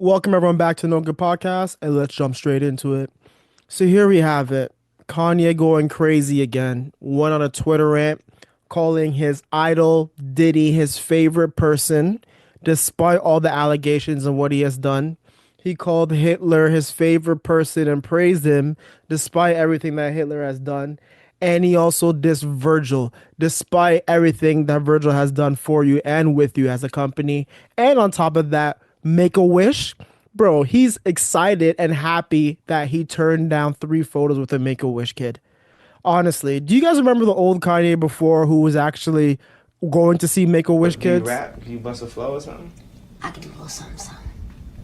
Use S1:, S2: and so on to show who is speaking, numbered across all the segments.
S1: Welcome everyone back to No Good Podcast, and let's jump straight into it. So here we have it. Kanye going crazy again. Went on a Twitter rant calling his idol Diddy his favorite person, despite all the allegations and what he has done. He called Hitler his favorite person and praised him despite everything that Hitler has done. And he also dissed Virgil, despite everything that Virgil has done for you and with you as a company. And on top of that, Make a Wish. Bro, he's excited and happy that he turned down 3 photos with a Make a Wish kid. Honestly, do you guys remember the old Kanye before who was actually going to see Make a Wish
S2: Do you
S1: kids?
S2: rap? Do you bust a flow or something?
S3: I can do a little something, something.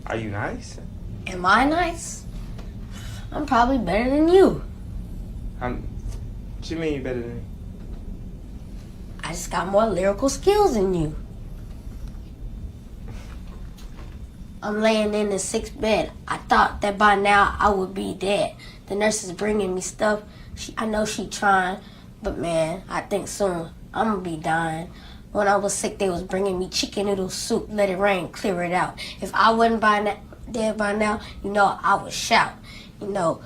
S2: Are you nice?
S3: Am I nice? I'm probably better than you.
S2: What you mean you better than me?
S3: I just got more lyrical skills than you. I'm laying in the sick bed. I thought that by now I would be dead. The nurse is bringing me stuff. I know she trying, but man, I think soon I'm gonna be dying. When I was sick, they was bringing me chicken noodle soup. Let it rain, clear it out. If I wasn't dead by now, I would shout. Man,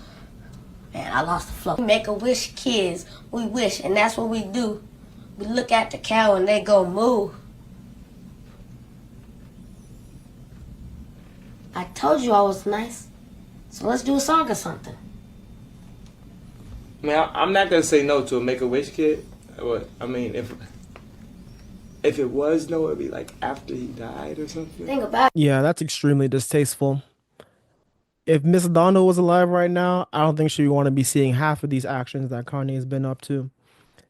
S3: I lost the flow. We make a wish, kids. We wish, and that's what we do. We look at the cow and they go moo. I told you I was nice. So let's do a song or something.
S2: Man, I'm not gonna say no to a Make-A-Wish kid. What? I mean, if it was no, it'd be like after he died or something.
S3: Think about it.
S1: Yeah, that's extremely distasteful. If Miss Donna was alive right now, I don't think she would want to be seeing half of these actions that Kanye has been up to.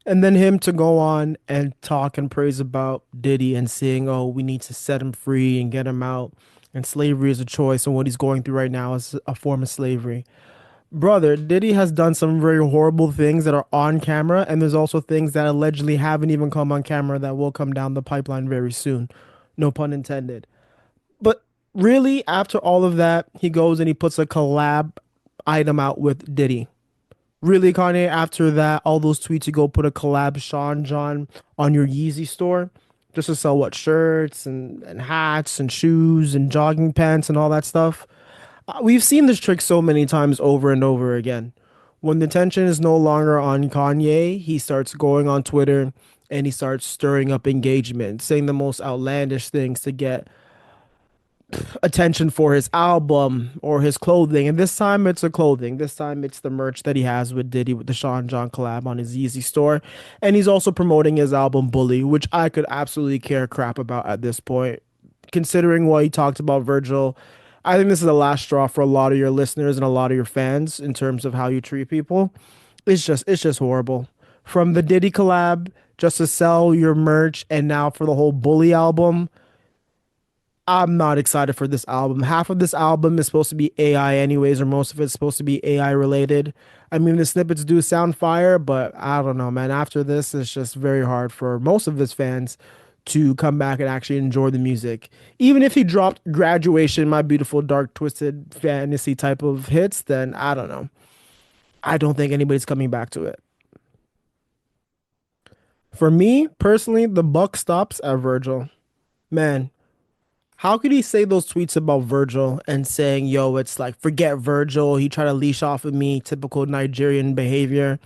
S1: And then him to go on and talk and praise about Diddy and saying, oh, we need to set him free and get him out. And slavery is a choice, and what he's going through right now is a form of slavery. Brother, Diddy has done some very horrible things that are on camera, and there's also things that allegedly haven't even come on camera that will come down the pipeline very soon. No pun intended. But really, after all of that, he goes and he puts a collab item out with Diddy. Really, Kanye, after that, all those tweets, you go put a collab Sean John on your Yeezy store just to sell what shirts and hats and shoes and jogging pants and all that stuff. We've seen this trick so many times over and over again. When the attention is no longer on Kanye, he starts going on Twitter and he starts stirring up engagement, saying the most outlandish things to get attention for his album or his clothing. And this time it's a clothing. This time it's the merch that he has with Diddy with the Sean John collab on his Yeezy store. And he's also promoting his album Bully, which I could absolutely care crap about at this point. Considering what he talked about Virgil, I think this is the last straw for a lot of your listeners and a lot of your fans in terms of how you treat people. It's just horrible. From the Diddy collab just to sell your merch and now for the whole Bully album, I'm not excited for this album. Half of this album is supposed to be AI anyways, or most of it's supposed to be AI related. I mean, the snippets do sound fire, but I don't know, man. After this, it's just very hard for most of his fans to come back and actually enjoy the music. Even if he dropped Graduation, My Beautiful Dark Twisted Fantasy type of hits, then I don't know. I don't think anybody's coming back to it. For me, personally, the buck stops at Virgil. Man, how could he say those tweets about Virgil and saying, yo, it's like, forget Virgil. He tried to leash off of me, typical Nigerian behavior.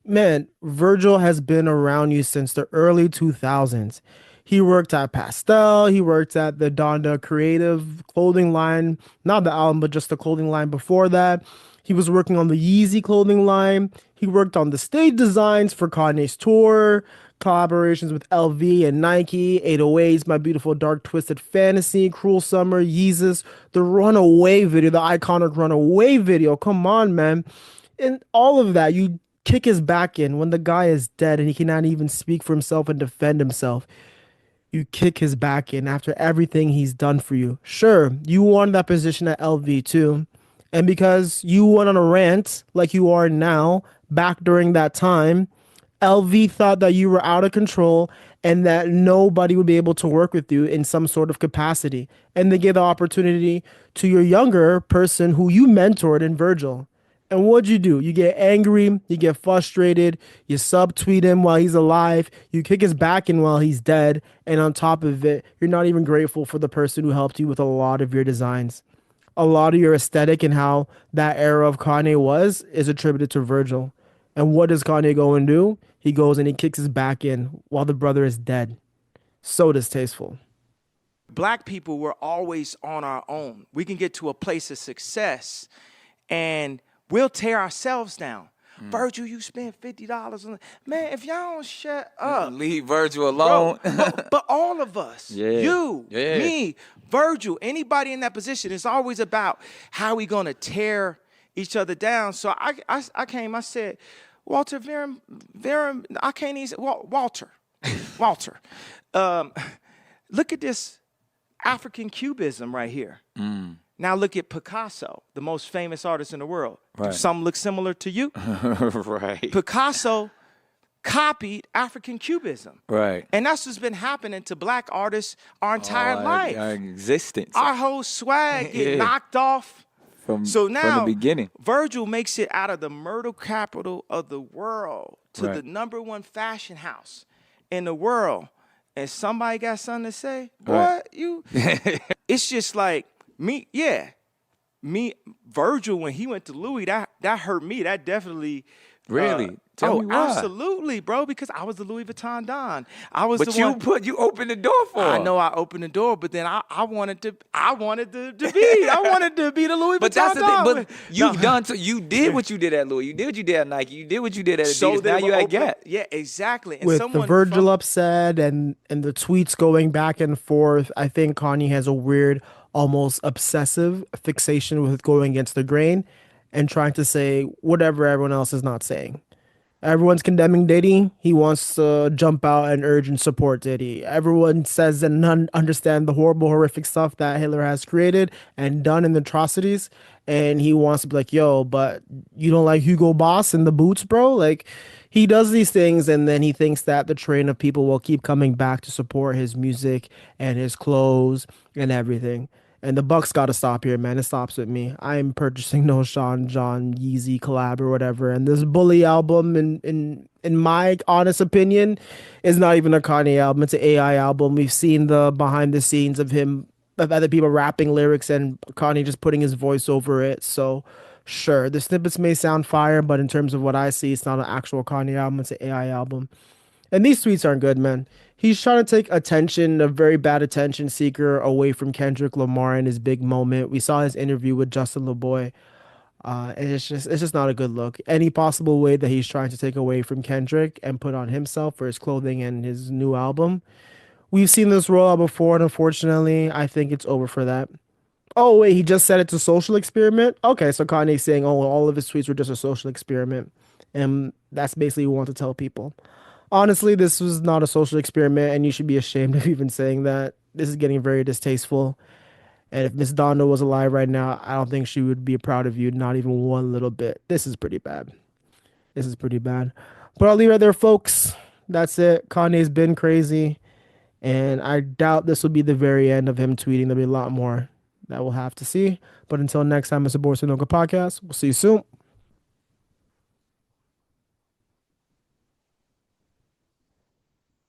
S1: Man, Virgil has been around you since the early 2000s. He worked at Pastel. He worked at the Donda Creative clothing line, not the album, but just the clothing line before that. He was working on the Yeezy clothing line. He worked on the stage designs for Kanye's tour, collaborations with LV and Nike, 808s, My Beautiful Dark Twisted Fantasy, Cruel Summer, Yeezus, the Runaway video, the iconic Runaway video. Come on, man. And all of that, you kick his back in when the guy is dead and he cannot even speak for himself and defend himself. You kick his back in after everything he's done for you. Sure, you won that position at LV too. And because you went on a rant like you are now, back during that time, LV thought that you were out of control and that nobody would be able to work with you in some sort of capacity. And they gave the opportunity to your younger person who you mentored in Virgil. And what'd you do? You get angry, you get frustrated, you subtweet him while he's alive, you kick his back in while he's dead, and on top of it, you're not even grateful for the person who helped you with a lot of your designs. A lot of your aesthetic and how that era of Kanye was is attributed to Virgil. And what does Kanye go and do? He goes and he kicks his back in while the brother is dead. So distasteful.
S4: Black people were always on our own. We can get to a place of success and we'll tear ourselves down. Virgil, you spent $50 on man. If y'all don't shut up,
S5: Leave Virgil
S4: bro.
S5: alone.
S4: But all of us,
S5: Yeah.
S4: you,
S5: Yeah.
S4: me, Virgil, anybody in that position, it's always about how we gonna tear each other down. So I came, I said, Walter Verum, I can't even say, Walter, Walter, look at this African cubism right here. Now look at Picasso, the most famous artist in the world. Do
S5: Right.
S4: some look similar to you?
S5: Right.
S4: Picasso copied African cubism.
S5: Right.
S4: And that's what's been happening to black artists our entire life.
S5: Our existence.
S4: Our whole swag get
S5: Yeah.
S4: knocked off.
S5: from,
S4: So now
S5: from the beginning.
S4: Virgil makes it out of the murder capital of the world to
S5: Right.
S4: the #1 fashion house in the world. And somebody got something to say?
S5: Right.
S4: What? You it's just like me, yeah. Me, Virgil, when he went to Louis, that hurt me. That definitely
S5: Really? Tell me why.
S4: absolutely, bro, because I was the Louis Vuitton Don. I was
S5: But
S4: the
S5: you
S4: one.
S5: you opened the door for
S4: I
S5: him.
S4: know I opened the door, but then I wanted to be I wanted to be the Louis
S5: But
S4: Vuitton
S5: that's the thing.
S4: Don.
S5: But you've done so. You did what you did at Louis. You did what you did at Nike. You did what you did at Adidas.
S4: that
S5: Now
S4: it
S5: you
S4: will
S5: at
S4: open-
S5: Gap.
S4: Yeah, exactly. And
S1: With the
S4: someone
S1: Virgil
S4: from-
S1: upset and the tweets going back and forth, I think Kanye has a weird, almost obsessive fixation with going against the grain and trying to say whatever everyone else is not saying. Everyone's condemning Diddy. He wants to jump out and urge and support Diddy. Everyone says and none understand the horrible, horrific stuff that Hitler has created and done in the atrocities. And he wants to be like, yo, but you don't like Hugo Boss and the boots, bro? Like, he does these things and then he thinks that the train of people will keep coming back to support his music and his clothes and everything. And the Bucks got to stop here, man. It stops with me. I'm purchasing no Sean John Yeezy collab or whatever. And this Bully album, in my honest opinion, is not even a Kanye album. It's an AI album. We've seen the behind the scenes of him, of other people rapping lyrics and Kanye just putting his voice over it. So sure, the snippets may sound fire, but in terms of what I see, it's not an actual Kanye album. It's an AI album. And these tweets aren't good, man. He's trying to take attention, a very bad attention seeker, away from Kendrick Lamar in his big moment. We saw his interview with Justin LeBoy. And it's just not a good look. Any possible way that he's trying to take away from Kendrick and put on himself for his clothing and his new album. We've seen this roll out before, and unfortunately, I think it's over for that. Oh wait, he just said it's a social experiment. Okay, so Kanye's saying, oh, all of his tweets were just a social experiment, and that's basically what we want to tell people. Honestly, this was not a social experiment, and you should be ashamed of even saying that. This is getting very distasteful. And if Miss Donda was alive right now, I don't think she would be proud of you, not even one little bit. This is pretty bad. This is pretty bad. But I'll leave it there, folks. That's it. Kanye's been crazy, and I doubt this will be the very end of him tweeting. There'll be a lot more that we'll have to see. But until next time, it's the Boris Sanoka podcast. We'll see you soon.